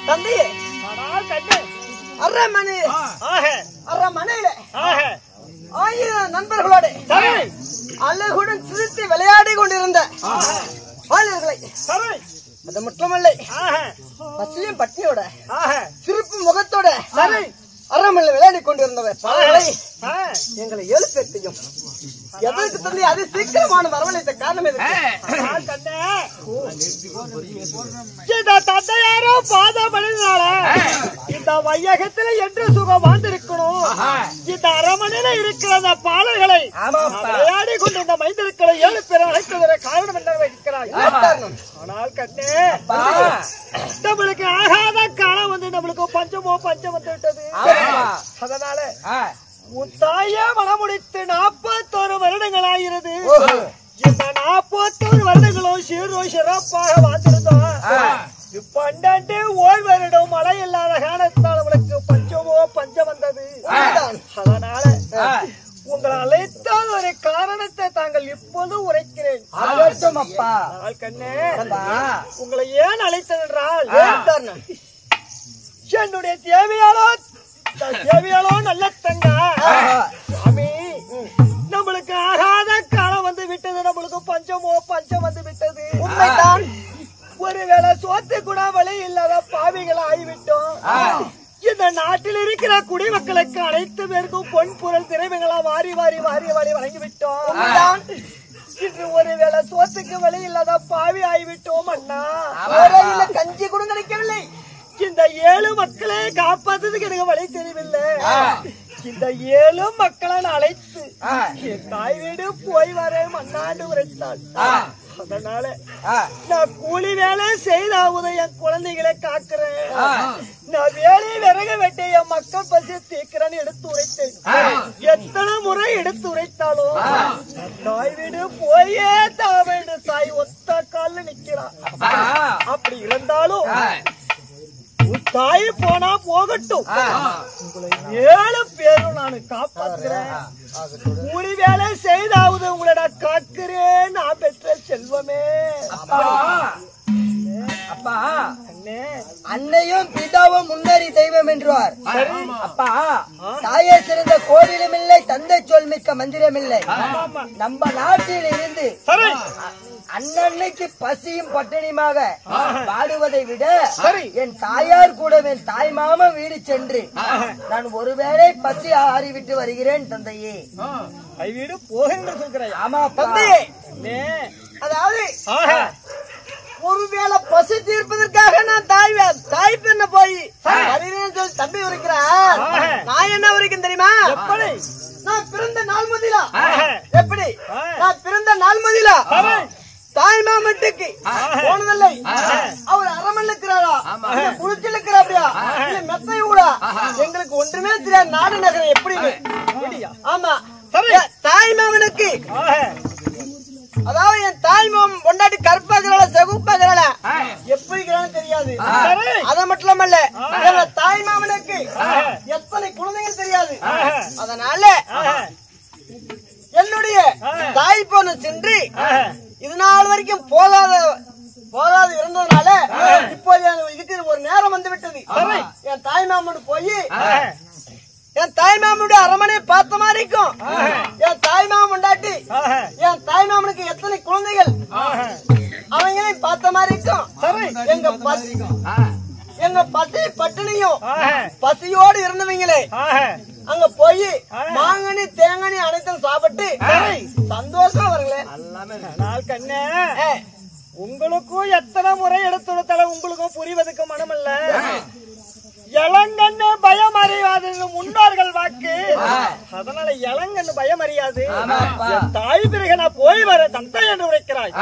தந்தையே ஆனால் கண்ணே அரமனையிலே 1000 நண்பர்களோடு அழகுடன் சிரித்து விளையாடி கொண்டிருந்த பாலியர்களை அது மட்டுமல்ல பசியும் பட்டியோட சிரிப்பு முகத்தோட அரமனையில் விளையாடி கொண்டிருந்தவர் பாலர்களை எங்களை எழுப்பத்தையும் எதற்கு தந்தை அது சீக்கிரமான வரவழைத்த காரணம் தந்தையாரோ பாதமடைந்தால இந்த வையகத்துல என்று சுகம் வாழ்ந்திருக்கணும். இந்த அரமனையில இருக்கிற அந்த பாலர்களை விளையாடி கொண்டு இந்த மைந்தர்களை 7 பேர் அழைத்து காரணம் என்ன இருக்கிறார். ஆனால் கண்ணே நம்மளுக்கு ஆகாத காலம் வந்து நம்மளுக்கு பஞ்சம் வந்து விட்டது. அதனால உன் தாயே மனமுடித்து 41 வருடங்கள் ஆகிறது. இந்த 41 வருடங்களும் சீரும் சிறப்பாக வாழ்ந்திருந்தோம். 12 ஓய்வு வருடம் மழை இல்லாத காரணத்தால் அவளுக்கு பஞ்சம் வந்தது. அதனால உங்களை அழைத்தால் ஒரு காரணத்தை தாங்கள் இப்போது உரைக்கிறேன். கண்ணே உங்களை ஏன் அழைத்தென்றால் என்னுடைய தேவையாளோ நல்ல தங்க சாமி நம்மளுக்கு ஆகாத காலம் வந்து விட்டது. நம்மளுக்கு பஞ்சம் வந்து விட்டது. உண்மைதான். ஒருவேளை சோத்து கூட வழி இல்லாத பாவிகளை ஆகிவிட்டோம். இந்த நாட்டில் இருக்கிற குடிமக்களுக்கு அனைத்து பேருக்கும் பொன் பொருள் திரைமைகளா வாரி வழங்கிவிட்டோம். இன்று ஒருவேளை சோத்துக்கு வழி இல்லாத பாவி ஆகிவிட்டோம். அண்ணா கஞ்சி கூட கிடைக்கவில்லை. இந்த 7 மக்களை காப்பாத்துறதுக்கு எனக்கு வழி தெரியவில்லை. இந்த 7 மக்களை அழைத்து என் தாய் வீடு போய் வரேன் அண்ணாண்டு உரைத்தாள். அதனால நான் கூலி வேலை செய்தாவது என் குழந்தைகளை காக்குறேன். நான் வேலையை விறக வெட்டி என் மக்கள் பசி தீக்கிறேன்னு எடுத்து உரைத்தேன். எத்தனை முறை எடுத்து உரைத்தாலும் தாய் வீடு போயே தாவேண்டு தாய் ஒத்த கால நிக்கிறான். அப்படி இருந்தாலும் தாய் போனா போகட்டும், உங்களை 7 பேரும் நான் காப்பாற்றுகிறேன். கூலி வேலை செய்தாவது உங்களை நான் காக்கிறேன். நான் பெற்ற செல்வமே. அப்பா அன்னையும் பிதாவும் முன்னறி தெய்வம் என்றார். அப்பா தாயே சிறந்த கோவிலும் இல்லை, தந்தை சொல் மிக்க மந்திரம் இல்லை. நம்ம நாட்டில் இருந்து அன்னன்னைக்கு பசியும் பட்டினியுமாக பாடுவதை விட என் தாயார் கூட என் தாய் மாமா வீடு சென்று நான் ஒருவேளை பசி ஆறிவிட்டு வருகிறேன் தந்தையே. வீடு போகின்ற சொல்கிறேன். ஆமா தந்தையே. அதாவது ஒருவேளை பசி தீர்ப்பதற்காக நான் தாய் பெண்ண போய் சொல்லி தம்பி உரைக்கிறார். நான் என்ன உரைக்கும் தெரியுமா? எப்படி நான் பிறந்த நாள் மதிலா, எப்படி நான் பிறந்த நாள் மதிலா தாய் மாமட்டுக்கு போனதில்லை. அவர் அரமன் இருக்கிறாரா, குளிச்சில் இருக்கிறாப்டியா, இல்ல மெத்தை ஊடா, எங்களுக்கு ஒன்றுமே தெரியாது. நாடு நகரம் எப்படி? ஆமா தாய் மாமனுக்கு, அதாவது என் தாய் மாமன் பொண்டாட்டி கருப்பாக்குறாள செகுப்பாக்குறாள எப்படி தெரியாது. அதை மட்டும் அல்ல, தாய் மாமனுக்கு எத்தனை குழந்தைகள் தெரியாது. அதனால என்னுடைய தாய் பொண்ணு சென்று இது நாள் வரைக்கும் போகாது இருந்ததுனால இப்போ இதுக்கு ஒரு நேரம் வந்து விட்டது. என் தாய் மாமனு போய் என் தாய் மாமனுடைய அரமனை பார்த்த மாதிரி இருக்கும். என் தாய் மாமன் உண்டாட்டி என் தாய் மாமனுக்கு எத்தனை குழந்தைகள் அவங்களையும் பார்த்த மாதிரி இருக்கும். எங்க பசி பட்டினியும் பசியோடு இருந்தவங்களே அங்க போய் மாங்கனி தேங்கனி அனைத்தும் சாப்பிட்டு சந்தோஷமா வருங்களே. கண்ணே உங்களுக்கும் எத்தனை முறை எடுத்துடுத்தால உங்களுக்கும் புரிவதற்கு மனமல்ல. இளங்கண்ணு பயம் அறியாது முன்னோர்கள் வாக்கு. அதனால இளங்கண்ணு பயம் அறியாது. தாய் பிறகு நான் போய் வர தந்தை என்று உரைக்கிறாய்.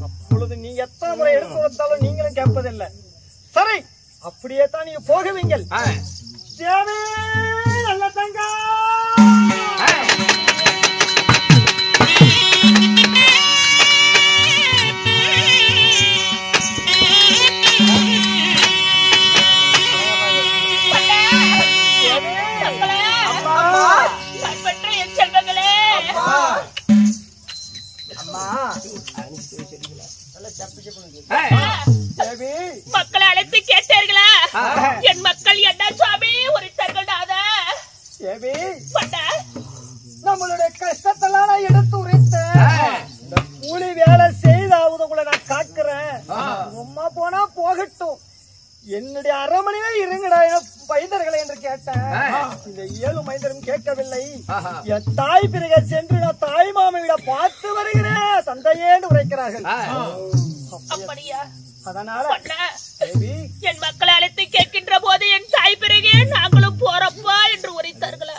அப்பொழுது நீ எத்தனை முறை எடுத்து கொடுத்தாலும் நீங்களும் கேட்பதில்லை. சரி, அப்படியே தான் நீங்க போகுவீங்கள். நல்ல தங்க மக்களை அழைத்து கேட்டீர்களா? என் மக்கள் என்ன சுவாமி உரைத்தார்கள் தேவி பண்ண நம்மளுடைய கஷ்டத்தெல்லாம் நான் எடுத்து உரைத்தேன். இந்த கூலி வேலை செய்தாவது உங்களை நான் காக்குறேன். சும்மா போனா போகட்டும். என்னுடைய அரமனையில இருங்கடா மைந்தர்களை என்று கேட்டேன். இந்த 7 மைந்தரும் கேட்கவில்லை. என் தாய் பிறகு சென்று நான் தாய் மாமையிட பார்த்து வருகிறேன் தந்தையேன்னு உரைக்கிறார்கள். அப்படியா? அதனால என் மக்களை அழைத்து கேட்கின்ற போது என் தாய் பிறகே நாங்களும் போறப்பா என்று உரைத்தார்களா?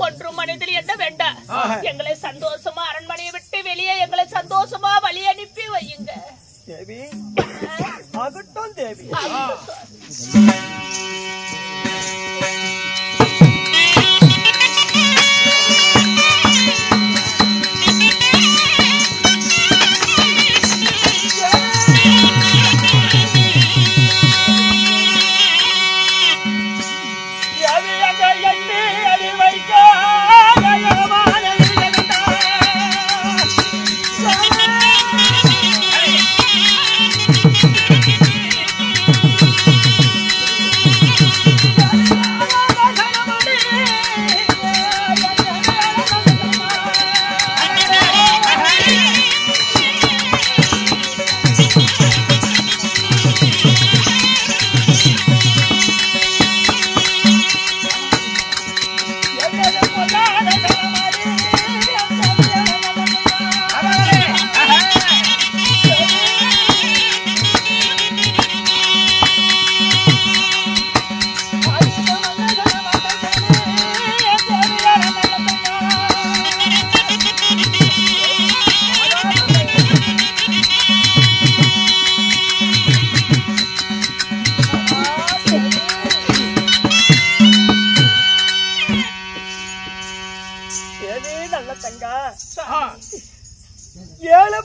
ஒன்று மனதில் என்ன வேண்டாம், எங்களை சந்தோஷமா அரண்மனையை விட்டு வெளியே எங்களை சந்தோஷமா வழி அனுப்பி வையுங்க தேவி. ஆகட்டும் தேவி.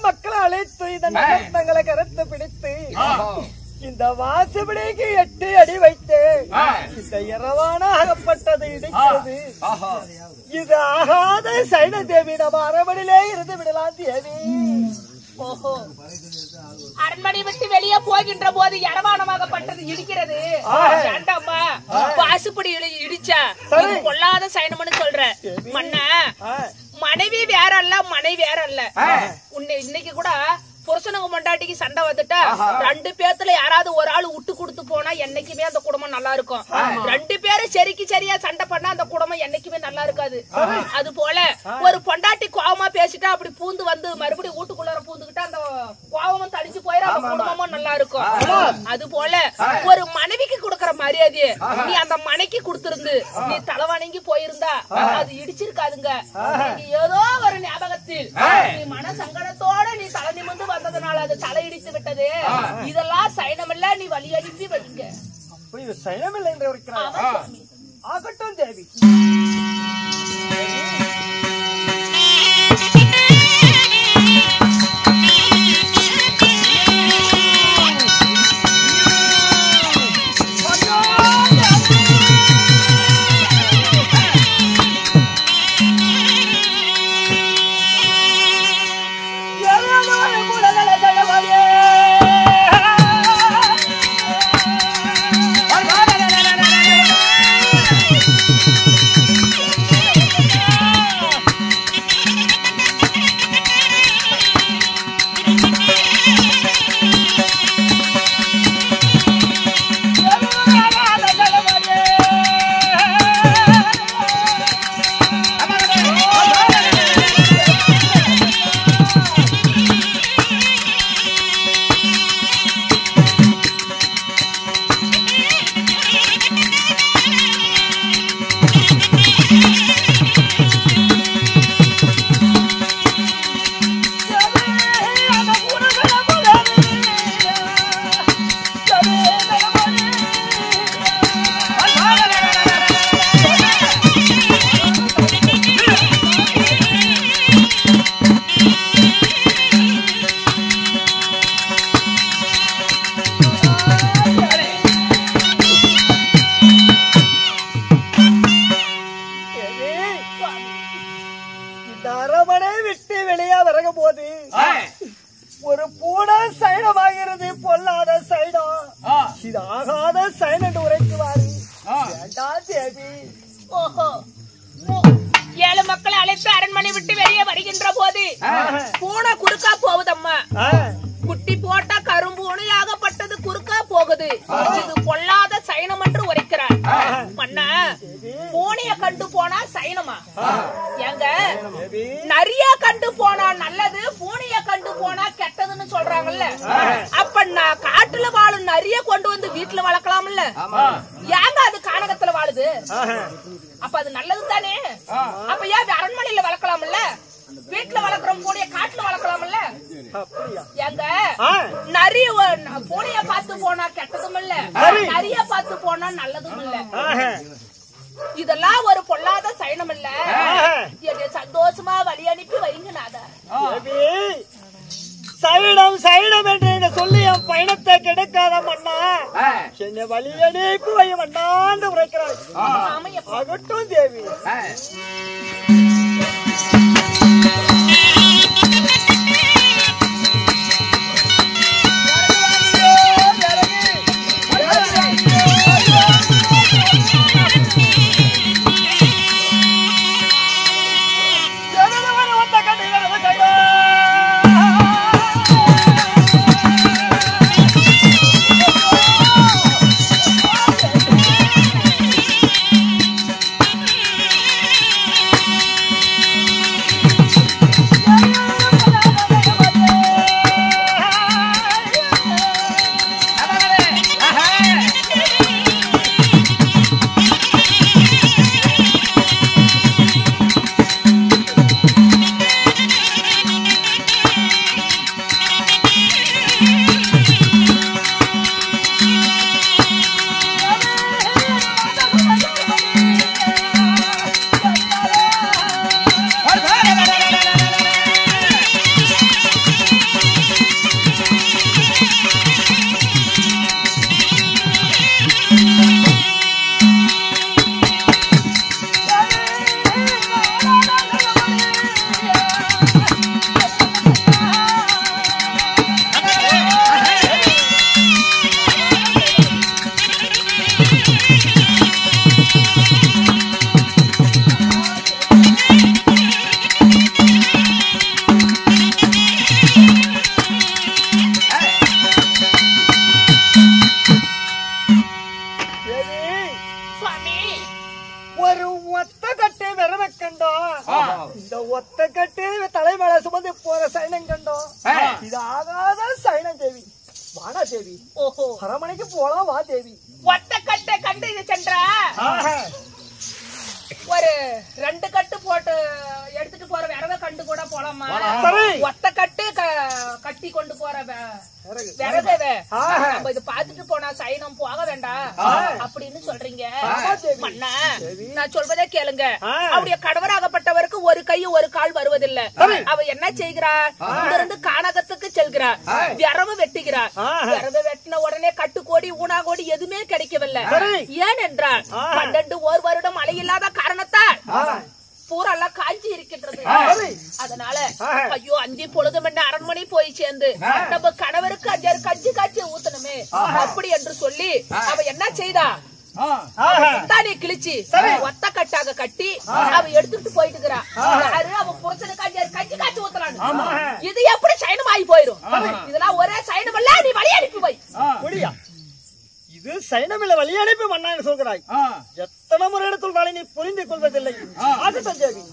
மக்களை அழைத்து இந்த நகரத்தங்களை கருத்து பிடித்து இந்த வாசப்படிக்கு 8 அடி வைத்து இந்த இரவான அகப்பட்டது இடிக்கிறது. இது ஆகாத சைன தேவி நம்ம அரண்மனையிலே இருந்து விடலாம் தேவி. ஓஹோ, அரண்மனை விட்டு வெளியே போகின்ற போது இரவானமாகப்பட்டது இடிக்கிறது. வேண்டாமா, வாசுப்படி இடிச்சா கொள்ளாத சைனம்னு சொல்ற மன்ன. மனைவி வேற அல்ல, மனைவி வேற அல்ல. உன்னை இன்னைக்கு கூட புருஷனுக்கு மண்டாட்டிக்கு சண்டை வந்துட்டா 2 பேத்துல யாராவது ஒரு ஆள் விட்டு கொடுத்து போனா என்னைக்குமே அந்த குடும்பம் நல்லா இருக்கும். 2 பேரும் சரிக்கு சரியா சண்டை பண்ணா அந்த குடும்பம் என்னைக்குமே நல்லா இருக்காது. அது போல ஒரு பொண்டாட்டி கோவமா பேசிட்டா அப்படி பூந்து வந்து மறுபடியும் வீட்டுக்குள்ளார பூந்துக்கிட்டா அந்த கோவமும் தடிச்சு போயிடும், அந்த குடும்பமும் நல்லா இருக்கும். அது போல ஒரு மனைவிக்கு கொடுக்கற மரியாதையை நீ அந்த மனைக்கு கொடுத்திருந்து நீ தலைவணங்கி போயிருந்தா அது இடிச்சிருக்காதுங்க. ஏதோ ஒரு ஞாபகத்தில் நீ மன சங்கடத்தோட நீ தலை நிமிர்ந்து வந்ததுனால அது தலை இடித்து விட்டது. இதெல்லாம் சைனமில்ல, நீ வழி அனுப்பி வைங்க. அப்படி இது சைனமில்லை என்று இருக்கிறார். ஆகட்டும் தேவி. Yeah. இது ஆகாத சைனண்ட் உரைக்குவாரு தேவி. ஓஹோ, ஏழு மக்களை அழைத்து அரண்மனை விட்டு வெளியே வருகின்ற போது பூனை குறுக்கா போகுதம்மா. குட்டி போட்டா கரும்பூனையாகப்பட்டது குறுக்கா போகுது. இது பொல்லாத சைனம் என்று உரைக்கிறார். மன்னா, பூனைய கண்டு போனா சைனமா? எங்க நிறைய கண்டு போனா நல்லது, பூனைய கண்டு போனா கெட்டதுன்னு சொல்றாங்கல்ல. அப்ப நான் காட்டுல வாழும் நிறைய கொண்டு வந்து வீட்டுல வளர்க்கலாம்ல. ஏங்க அது கானகத்துல வாழுது? அப்ப அது நல்லது தானே. அப்ப ஏன் அரண்மனையில வளர்க்கலாம்ல? வீட்டுல வளர்க்கிறோம் பூனைய காட்டுல வளர்க்கலாம்ல. எங்க நிறைய பூனைய பார்த்து போனா கெட்டதும் இல்ல, நிறைய பார்த்து போனா நல்லதும் இல்ல. இதெல்லாம் ஒரு பொல்லாத சைனம் இல்ல. சந்தோஷமா வழி அனுப்பி வைங்க நாதா. சைடம் சைடம் என்று சொல்லி என் பயணத்தை கெடுக்காத மன்னா, என்னை வழி அனுப்பி வை மன்னான்னு உரைக்கிறாள். ஆகட்டும் தேவி. அரமனைக்கு போலாம் வா தேவி. ஒத்த கட்டை கண்டு இது சென்றா ஒரு 2 கட்டு போட்டு எடுத்துட்டு போற விறக கண்டு கூட போலாமா? ஒத்த கட்டு கட்டி கொண்டு போற விறகவே நம்ம இது பாத்துட்டு போனா சைனம் போக வேண்டாம் அப்படின்னு சொல்றீங்க. மன்னா, நான் சொல்வதே கேளுங்க. அவருடைய கணவராகப்பட்டவருக்கு ஒரு கை ஒரு கால் வருவதில்லை. அவ என்ன செய்கிறார்? இங்கிருந்து கானகத்துக்கு செல்கிறார், விறகு வெட்டுகிறார். விறகு வெட்டின உடனே கட்டுக்கோடி ஊனாகோடி எதுவுமே கிடைக்கவில்லை. ஏனென்றால் 12 வருடம் மழை இல்லாத காரணத்தால் பூரெல்லாம் காஞ்சி இருக்கின்றது. அதனால ஐயோ அஞ்சு பொழுது மணி அரண்மனை போய் சேர்ந்து நம்ம கணவருக்கு 5 கஞ்சி காய்ச்சி ஊத்தணுமே அப்படி என்று சொல்லி அவ என்ன செய்தா? தானே கிழிச்சு ஒத்த கட்டாக கட்டி அவ எடுத்துட்டு போயிட்டு இருக்கிறா. அவ புருஷனுக்கு 5 கஞ்சி காய்ச்சி ஊத்தலாம். இது எப்படி சைனம் ஆகி போயிரும்? இதெல்லாம் ஒரே சைனம் இல்ல, நீ வழி அனுப்பி போய் முடியா. இது சைனமில்ல, வழி அனுப்பி மன்னான்னு சொல்கிறாய். எத்தனை முறை எடுத்துள்ளாலே நீ புரிந்து கொள்வதில்லை. அதுதான் தேவி.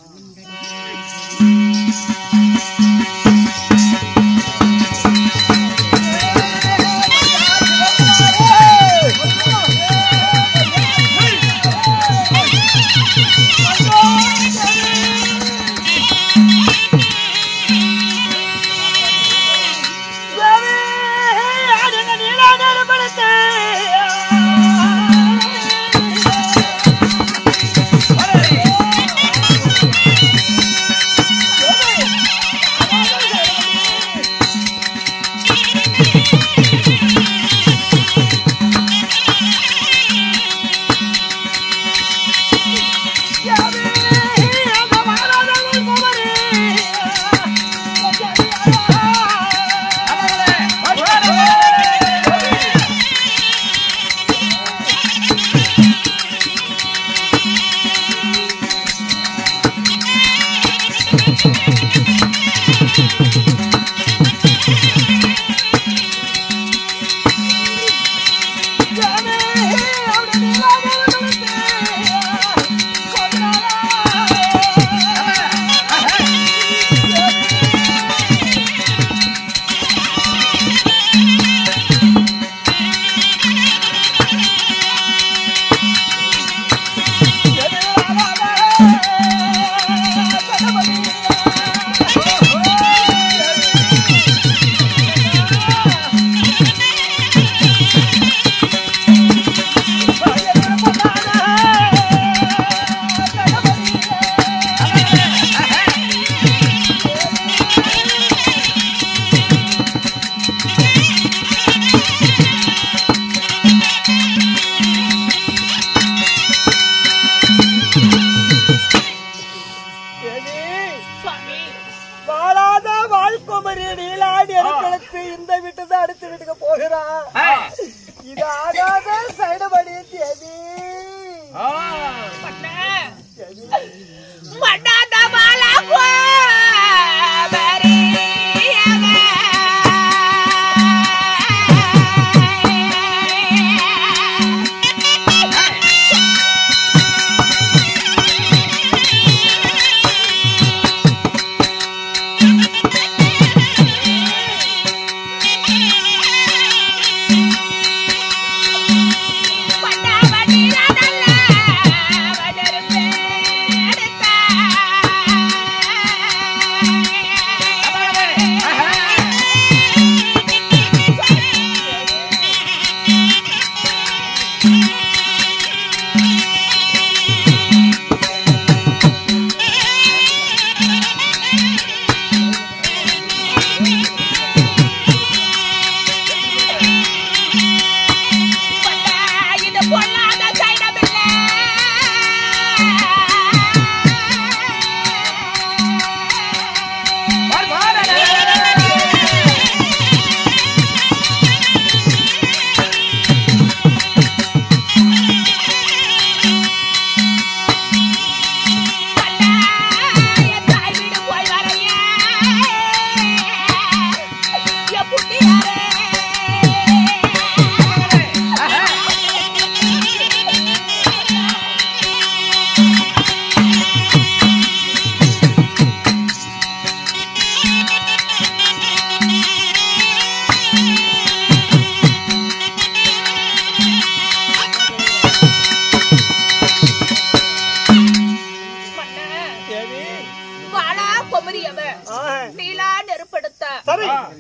இது ஆகாத சைடுபடி தேவி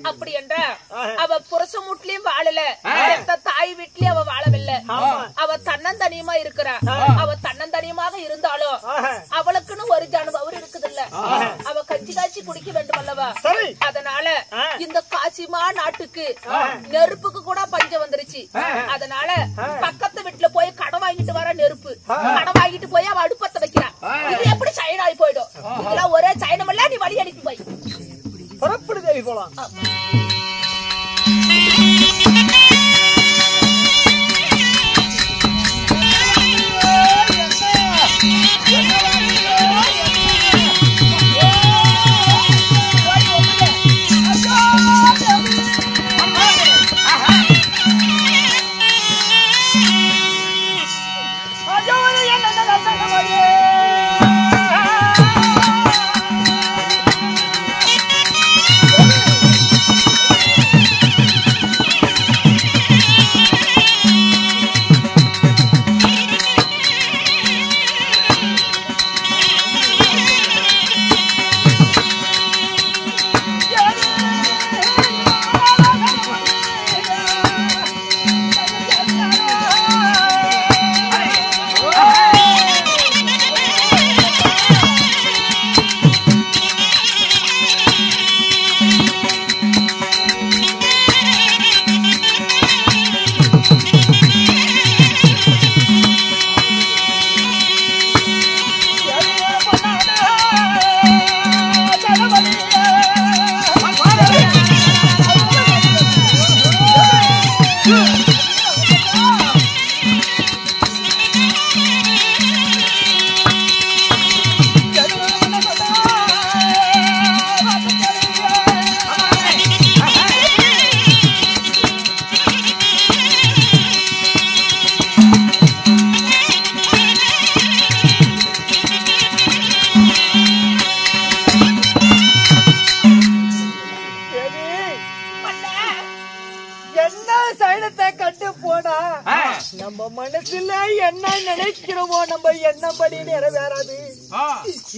அப்படி என்ற அவ புருஷன் வீட்லயும் வாழல, தாய் வீட்லயும் அவ வாழவில்லை. அவ தன்னந்தனியமா இருக்கிறா. அவ தன்னந்தனியமாக இருந்தாலும் அவளுக்குன்னு ஒரு அனுபவம் இருக்குது இல்ல. அவ கச்சி காய்ச்சி குடிக்க வேண்டும் அல்லவா? அதனால இந்த காசிமா நாட்டுக்கு நெருப்புக்கு கூட பஞ்சம் வந்துருச்சு. அதனால பக்கத்து வீட்டுல போய் கடன் வாங்கிட்டு வர நெருப்பு கடன் வாங்கிட்டு போய் அவ அடுப்பத்தை வைக்கிறா. இது எப்படி சைனாய் போயிடும்? இதெல்லாம் ஒரே சைனமல்ல, நீ வழி அனுப்பி போய் புறப்படு தேவி போலாம். நம்ம மனசுல என்ன நினைக்கிறோமோ நம்ம எண்ணப்படி நிறைவேறாது.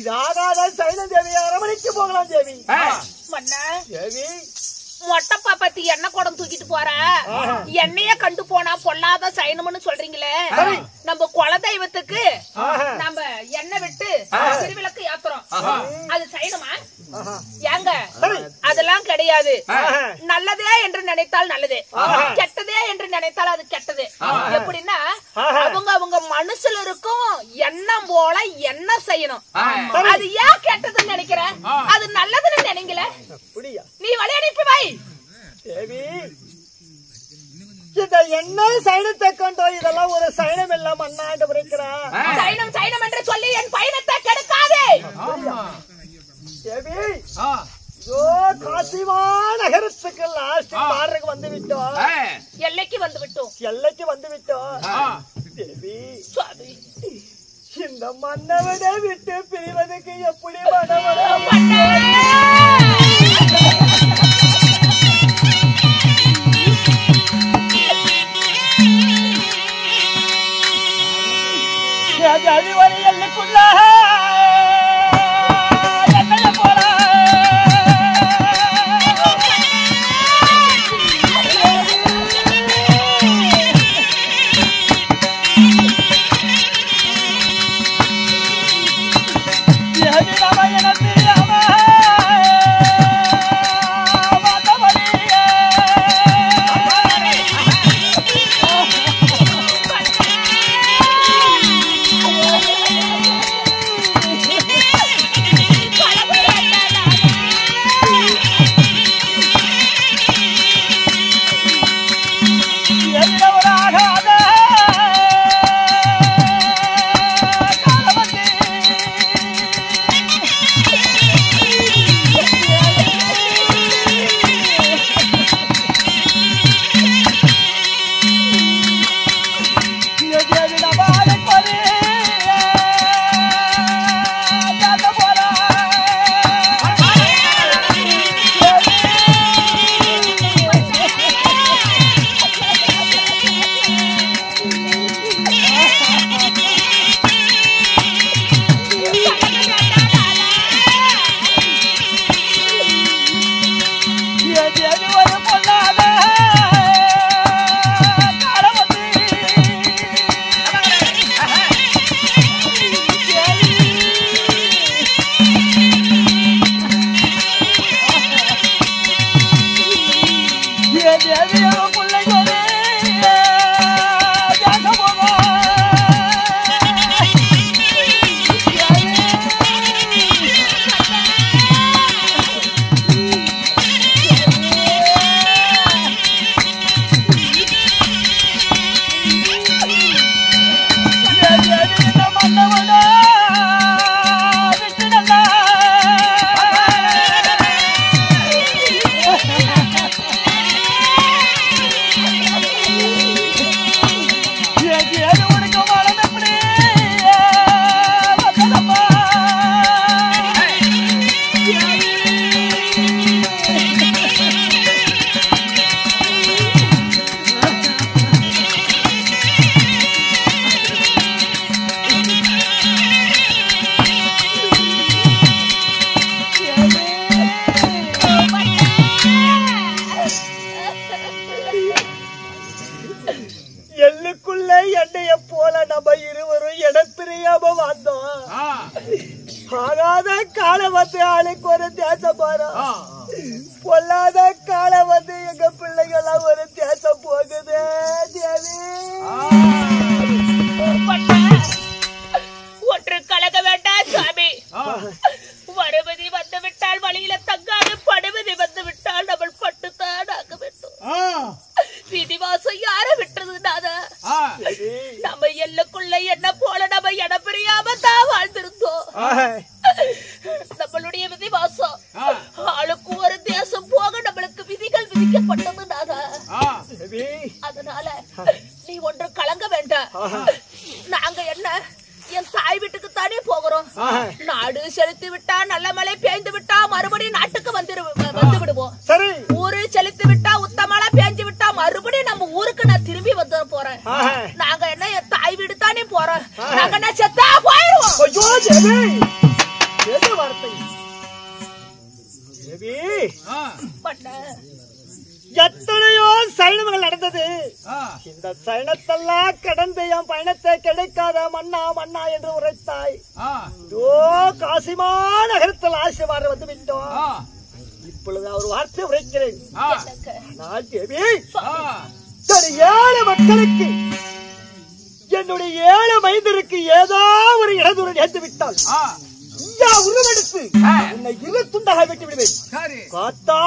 இது ஆகாத சைன தேவி அரமணிக்கு போகலாம் தேவி. தேவி மொட்டப்பா பத்தி எண்ணெய் குடம் தூக்கிட்டு போற எண்ணெய கண்டு போனா பொல்லாத சைனம்னு சொல்றீங்களே, நம்ம குல தெய்வத்துக்கு நம்ம எண்ணெய் விட்டு திருவிளக்கு ஏத்துறோம், அது சைனமா? ஏங்க அதெல்லாம் கிடையாது. நல்லதே என்று நினைத்தால் நல்லது, கெட்டதே என்று நினைத்தால் அது கெட்டது. எப்படின்னா அவங்க அவங்க மனசுல இருக்கும் எண்ணம் போல என்ன செய்யணும். அது ஏன் கெட்டதுன்னு நினைக்கிற? அது நல்லதுன்னு நினைக்கல. நீ வழி அனுப்பி வை. தேவி இந்த என்ன சைனத்தை கொண்டோ இதெல்லாம் ஒரு சைனம் எல்லாம் அண்ணா என்று உரைக்கிறான். சைனம் சைனம் என்று சொல்லி என் பயணத்தை கெடுக்காதே. தேவி காசிமா நகரத்துக்கு லாஸ்ட் பார்க்கு வந்து விட்டோம். எல்லைக்கு வந்து விட்டோம். எல்லைக்கு வந்து விட்டோம். தேவி இந்த மன்னவனை விட்டு பிரிவதற்கு எப்படி மனவரம் அதிவரை எல்லைக்குள்ள என்னைய போல எல்லுக்குள்ள என்னைய போல நம்ம இருவரும் இடப்பிரியாம வந்தோம். ஆகாத காலம் வந்து ஆளுக்கு ஒரு தேசம் போறோம். பொல்லாத காலம் வந்து எங்க பிள்ளைகளாம் ஒரு தேசம் போகுது. தேவி ஒன்று கலக வேண்டாம் சுவாமி. வருவதி வந்து விட்டால் வழியில தங்காது, படுவதி வந்து விட்டால் நம்ம பட்டுத்தான் ஆக வேண்டும். விதிவாசம் யார விட்டுறதுனாத நம்ம எல்லுக்குள்ள என்ன போல நம்ம இடம் பிரியாம தான் வாழ்ந்திருந்தோம். நம்மளுடைய விதிவாசம் ஆளுக்கு ஒரு தேசம் போக நம்மளுக்கு விதிகள் விதிக்கப்பட்டதுனால அதனால நீ ஒன்று கலங்க வேண்டாம். நாங்க என்ன என் தாய் வீட்டுக்கு தானே போகிறோம். நாடு செலுத்தி விட்டா, நல்ல மழை பெய்ந்து விட்டா மறுபடியும் நாட்டுக்கு வந்து விடுவோம். ஊரு செலுத்தி விட்டா, உத்த மழை பெய்ஞ்சு விட்டா மறுபடியும் நம்ம ஊருக்கு நான் திரும்பி வந்து போறேன். நாங்க என்ன என் தாய் வீடு தானே போறோம். நாங்க என்ன செத்தா போயிருவோம். எத்தனையோ சைனங்கள் நடந்தது. இந்த சைனத்தெல்லாம் கடந்து என் பயணத்தை கிடைக்காத மன்னா மன்னா என்று உரைத்தாய். காசிமா நகரத்தில் ஆசீர்வாதம் வந்து விட்டோம். இப்பொழுது ஒரு வார்த்தை உரைக்கிறேன். ஏழு மக்களுக்கு, என்னுடைய ஏழு மைந்தருக்கு ஏதோ ஒரு இடதுரை நேர்ந்து விட்டால் உருவெடுத்து உன்னை இரு துண்டாக வெட்டி விடுவேன். காத்தா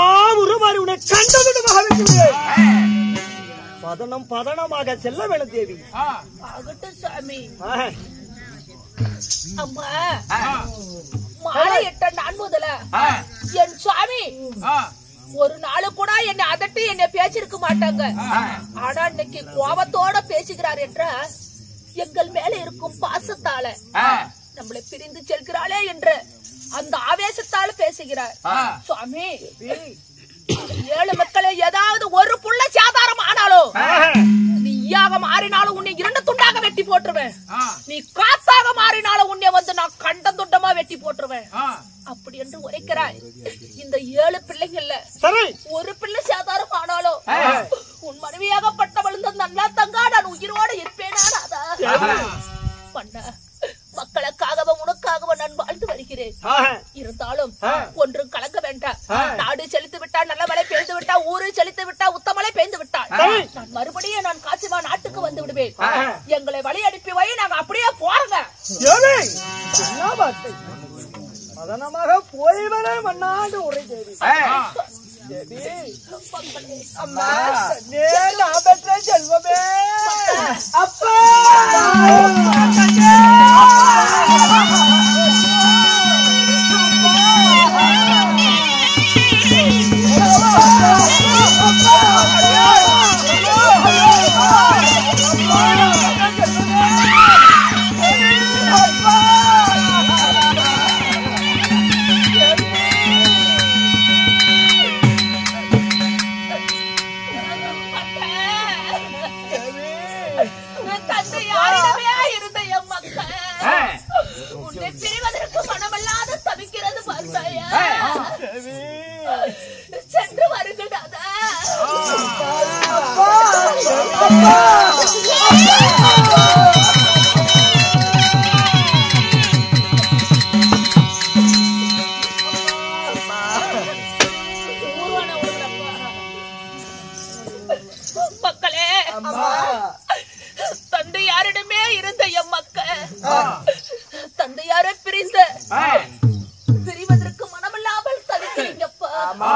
உருமாறி உன்னை கண்டதுமாக வெட்டி விடுவேன். பதனமாக செல்ல வேணும் தேவி. ஆகட்டும் சாமி. ஆஹா. அம்மா மாலை எட்ட நான் முதல என் சாமி ஒரு நாள் கூட என்னை அதட்டி என்னை பேசிருக்க மாட்டாங்க. ஆனா இன்னைக்கு கோபத்தோட பேசுகிறார் என்ற எங்கள் மேல இருக்கும் பாசத்தால நம்மளை பிரிந்து செல்கிறாளே என்ற அந்த ஆவேசத்தால பேசுகிறார். சுவாமி 7 மக்களே ஏதாவது ஒரு புள்ள சாதாரம் ஆனாலும் நீயாக மாறினாலும் உன்னை 2 துண்டாக வெட்டி போட்டுருவேன். நீ காத்தாக மாறினாலும் உன்னை வந்து நான் கண்ட துண்டமா வெட்டி போட்டுருவேன். அப்படி என்று உரைக்கிறாய். இந்த 7 பிள்ளைங்கள்ல ஒரு பிள்ளை சாதாரம் ஆனாலும் உன் மனைவியாகப்பட்டவள் நல்லா தங்கா நான் உயிரோட இருப்பேனா? பண்ண மக்களுக்காகவும் உனக்காகவும் நான் வாழ்ந்து வருகிறேன். இருந்தாலும் ஒன்றும் கலங்க வேண்டாம். நாடு செலுத்து விட்டா நல்ல மழை பெய்து விட்டா ஊரு செலுத்து விட்டா உத்த மழை பெய்து விட்டால் நான் மறுபடியும் நான் காட்சிமா நாட்டுக்கு வந்து விடுவேன். எங்களை வழி அனுப்பி வை, நாங்க அப்படியே போறோங்க. பதனமாக போய்வரே மண்ணாண்டு உரை தேவி. அம்மா நான் பெற்ற செல்வமே அப்பா சென்று வருங்கள். மக்களே தந்தையாரிடமே இருந்த எம் மக்கள் தந்தையாரை பிரிவதற்கு மனமில்லாமல் தவிக்கிறீங்கப்பா.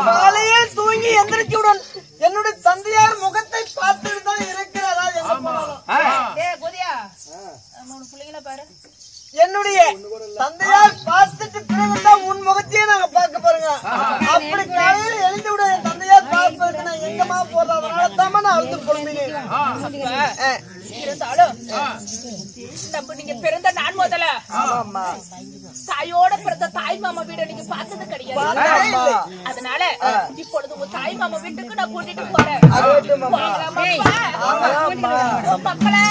காலையே தூங்கி எந்திரிச்சுடன் என்னுடைய தந்தையார் முகத்தை பார்த்துட்டு தான் இருக்கிறதா? பாரு என்னுடைய தந்தையார் பார்த்துட்டு பிறகுதான் உன் முகத்தையே நாங்க பார்க்க பாருங்க. அப்படி காலையில எழுந்து விட என் தந்தையார் பார்ப்பதற்கு நான் எங்கமா போறேன். அதனால தான் நான் அழுது பொறுமையினேன். இருந்தாலும் நம்ம நீங்க பிறந்த நான் முதல்ல தாயோட பிறந்த தாய் மாமா வீட நீங்க பார்த்தது கிடையாது. அதனால இப்பொழுது உங்க தாய் மாமா வீட்டுக்கு நான் கூட்டிட்டு போறேன். மக்களே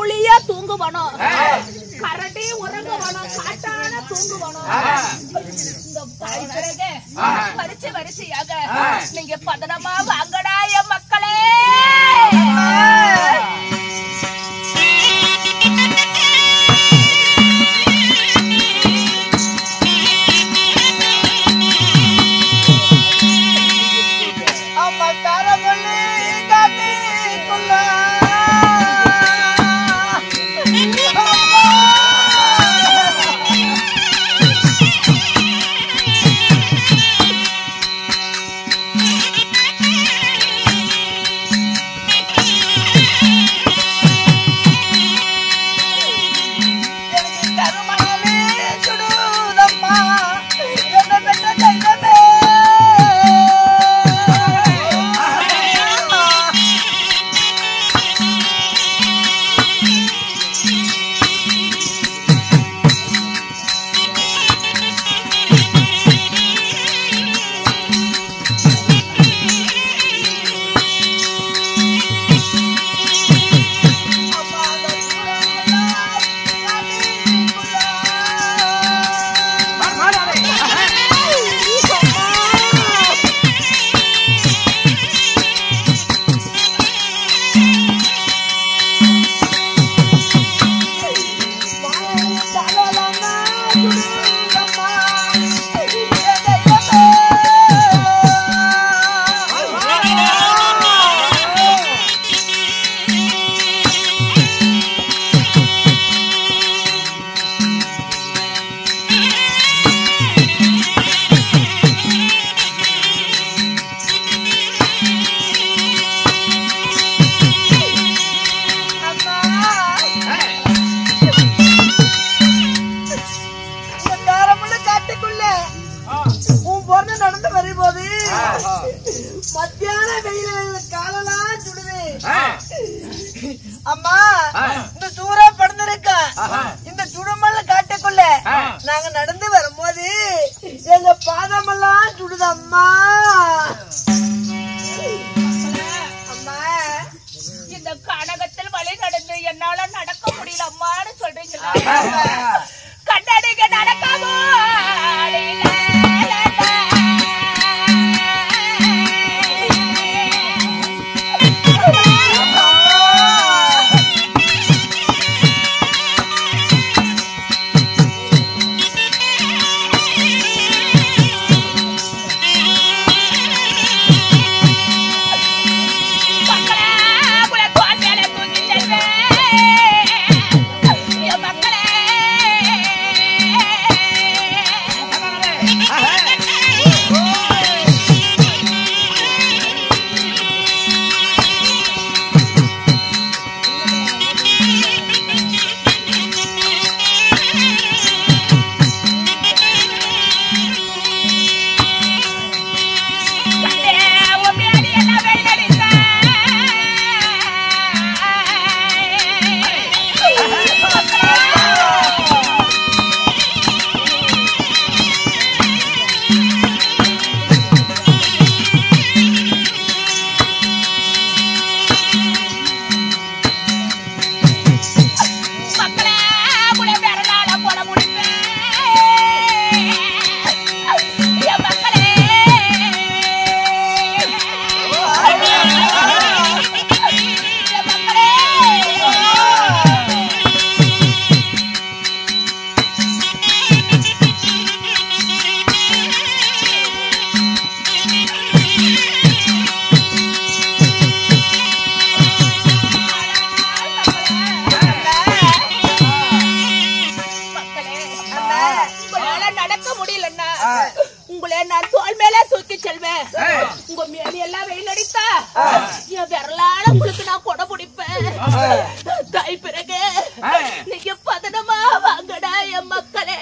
புளியா தூங்குவனும் கரடி உறங்குவனும் காட்டான தூங்குவனும் இந்த பிறகு வரிசையாக நீங்க பதனமா வாங்கடா என் மக்களே. மத்தியான வெயில காலெல்லாம் சுடுது. அம்மா இந்த சூறா படுந்திருக்க இந்த சுடுமல்ல காட்டுக்குள்ள நாங்க நடந்து வரும்போது எங்க பாதமெல்லாம் சுடுது அம்மா. அம்மா இந்த கனகத்தில் வழி நடந்து என்னால நடக்க முடியல அம்மான்னு சொல்றீங்களா? கண்ணடிக்க நடக்காமோ உங்களை நான் தோல் மேல தூக்கி செல்வேன். உங்க மேல எல்லாம் வெயில் அடித்தா என் விரலால உங்களுக்கு நான் கொடை பிடிப்பேன். தாய் பிறகு நீங்க பதனமா வாங்கடா என் மக்களே.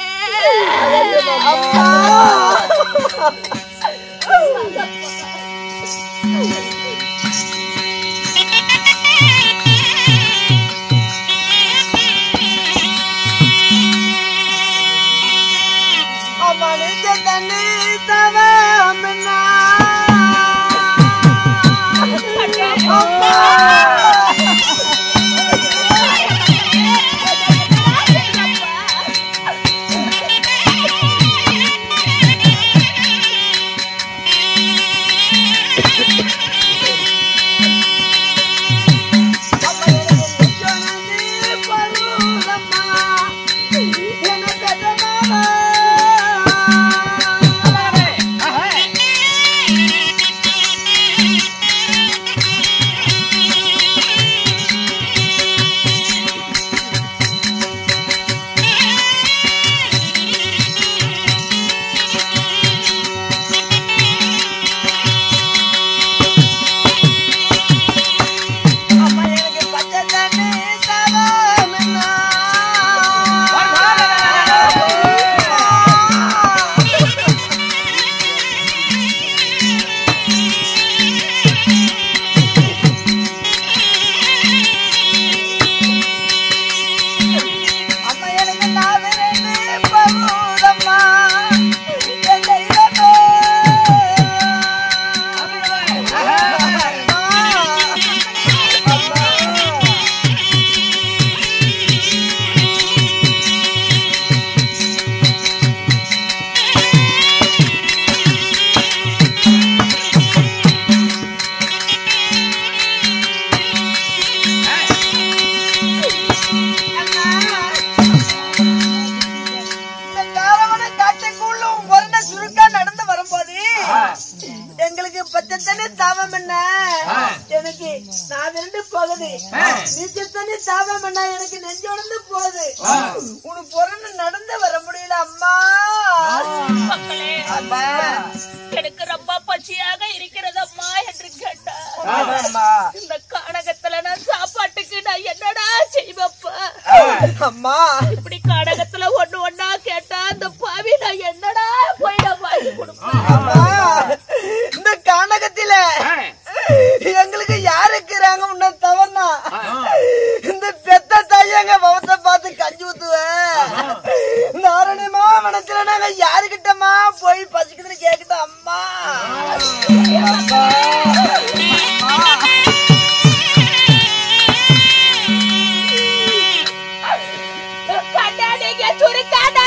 திரண்டு போகுது. நீச்ச தண்ணி தாபம் பண்ணா எனக்கு நெஞ்சோடந்து போகுது. உனக்கு பொருள் நடந்து வர முடியல அம்மா. மக்களே, எனக்கு ரொம்ப பசியாக இருக்கிறதம்மா என்று கேட்டா, இந்த கானகத்துல நான் சாப்பாட்டுக்கு நான் என்னடா செய்வப்பா? அம்மா இப்படி கானகத்துல ஒண்ணு ஒண்ணா கேட்டா அந்த பாவி நான் என்னடா போய் நான் வாங்கி கொடுப்பேன்? அம்மா, இந்த கானகத்தில எங்களுக்கு யாரு இருக்கிறாங்க உன்ன தவறா? இந்த பெத்த தாயங்க பவத்தை பார்த்து கஞ்சி ஊத்துவேன். நாரணியமா மனத்துல நாங்க யாருக்கிட்டமா போய் பசிக்குதுன்னு கேக்குதோம் அம்மா. அம்மா கண்ணாடிங்க சுருக்காத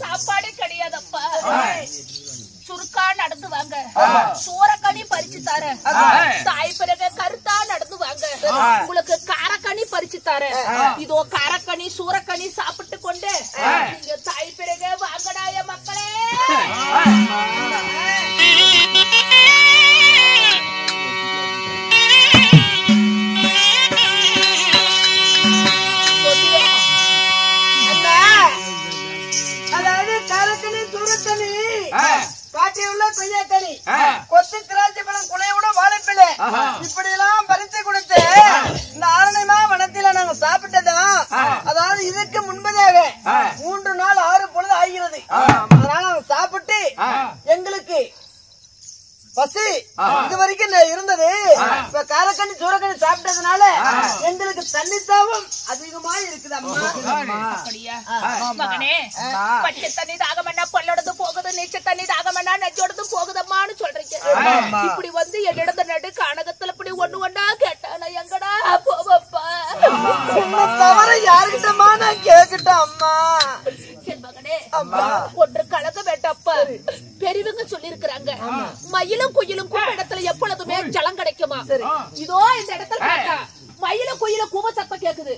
சாப்பாடு கிடையாதப்பா. சுருக்கா நடந்து வாங்க, சோரக்கனி பறிச்சு தர. தாய் பிறகு கருத்தா நடந்து வாங்க, உங்களுக்கு காரக்கனி பறிச்சு தர. இதோ காரக்கனி சூரக்கனி சாப்பிட்டு கொண்டு நீங்க தாய் பிறகு வாங்கடாய மக்களே. அதாவது காரக்கனி சூரக்கனி காட்டி உள்ள கொய்யாக்கனி கொத்து திராட்சை பழம் குலையோட வாழைப்பிள்ளை இப்படி எல்லாம் பறித்து கொடுத்து இந்த ஆரணிமா வனத்தில நாங்க சாப்பிட்டதும் அதாவது இதுக்கு முன்பதாக 3 நாள் 6 பொழுது ஆகிறது. அதனால நாங்க சாப்பிட்டு எங்களுக்கு பசி இது வரைக்கும் இருந்தது. இப்ப காரக்கண்ணி சூரக்கண்ணி சாப்பிட்டதுனால எங்களுக்கு தண்ணி தாகம் அதிகமா இருக்குது அம்மா. அப்படியா மகனே? பச்சை தண்ணி தாகமன்னா பல்லொடது போகுது, நீச்ச தண்ணி தாகமன்னா நெஞ்சோடது போகுதம்மான்னு சொல்றீங்க. இப்படி வந்து என்னிடத்த நடு கானகத்துல இப்படி ஒண்ணு ஒண்ணா கேட்டா நான் எங்கடா போவப்பா? தவிர யாருக்கிட்டமா நான் கேட்கட்டும் அம்மா. மகனே, ஒன்று கலக்க வேட்டப்பா. பெரியவங்க சொல்லி இருக்கிறாங்க, மயிலும் குயிலும் கூட இடத்துல எப்பொழுதுமே ஜலம் கிடைக்குமா. இதோ இந்த இடத்துல கேட்டா மயிலும் குயிலும் கூவ சத்தம் கேக்குது.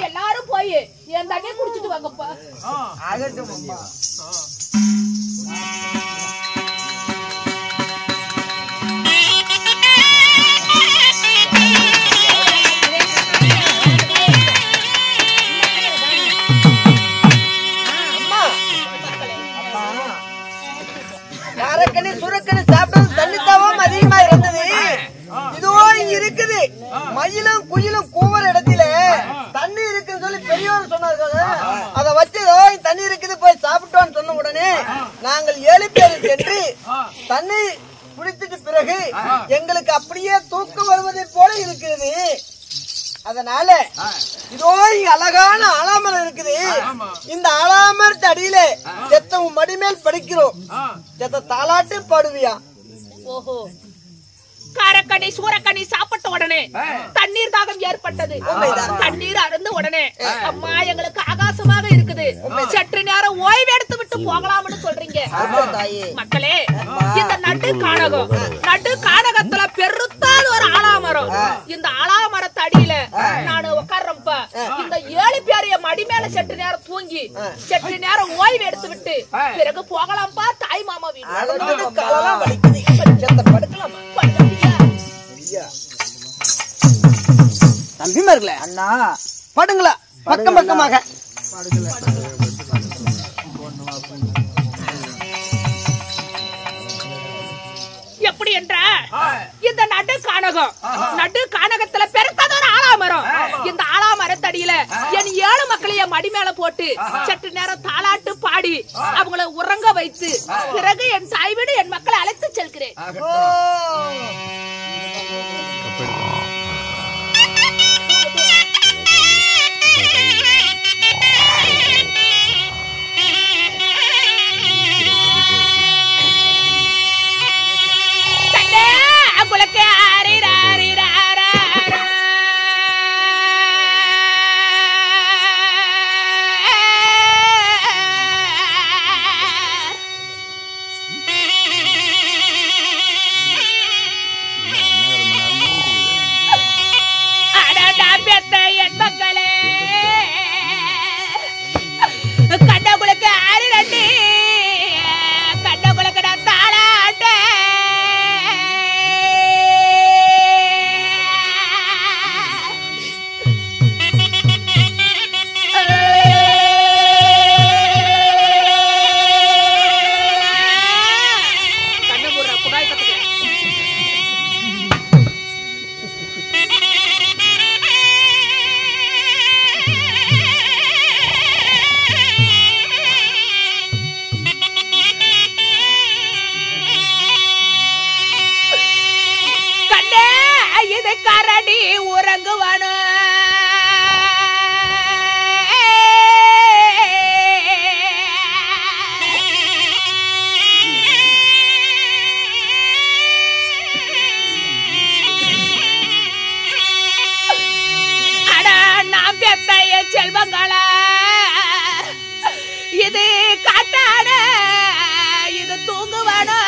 எல்லாரும் போய் என் தண்ணியை குடிச்சிட்டு வாங்கப்பா. காரக்கண்ணி சூரக்கண்ணி சாப்பிட்டது தண்ணி தாகம் அதிகமா இருந்தது. இதுவோ இங்க இருக்குது. மயிலும் குயிலும் கூவற இடத்துல தண்ணி இருக்குன்னு சொல்லி பெரியவர் சொன்னார்கள். அதை வச்சு தண்ணி இருக்குது போய் சாப்பிட்டோன்னு சொன்ன உடனே நாங்கள் 7 பேர் சென்று தண்ணி குடித்துக்கு பிறகு எங்களுக்கு அப்படியே தூக்கம் வருவதை போல இருக்கிறது. அதனால இதோ இதோ இங்க அழகான ஆலாமரம் இருக்குது. இந்த ஆலாமரத்து அடியில செத்த உன் மடிமேல் படிக்கிறோம். செத்த தாலாட்டு பாடுவியா? ஓஹோ, காரக்கனி சூரக்கனி சாப்பிட்ட உடனே தண்ணீர் தாகம் ஏற்பட்டது. தண்ணீர் அருந்து உடனே அம்மா எங்களுக்கு ஆகாசமாக இருக்குது, சற்று நேரம் ஓய்வு எடுத்து விட்டு போகலாம்னு சொல்றீங்க. மக்களே, இந்த நடு கானகத்துல பெருத்தால் ஒரு ஆலாமரம். இந்த ஆலாமரத்து அடியில நான் உட்கார்றப்ப இந்த 7 பேர் என் மடி மேல சற்று நேரம் தூங்கி சற்று நேரம் ஓய்வு எடுத்து விட்டு பிறகு போகலாம்ப்பா தாய் மாமா வீடு. தம்பிமார்களே, அண்ணா படுங்களா பக்கம் பக்கமாக. எப்படி என்ற இந்த நடு கானகத்துல பெருத்ததொரு ஆலாமரம். இந்த ஆலாமரத்தடியில என் 7 மக்களைய மடி மேல போட்டு சற்று நேரம் தாலாட்டு பாடி அவங்களை உறங்க வைத்து பிறகு என் தாய் வீடு என் மக்களை அழைத்து செல்கிறேன். கரடி உறங்குவானோ அடா நாம் பெத்தைய செல்வங்களா, இது காட்டான இது தூங்குவானோ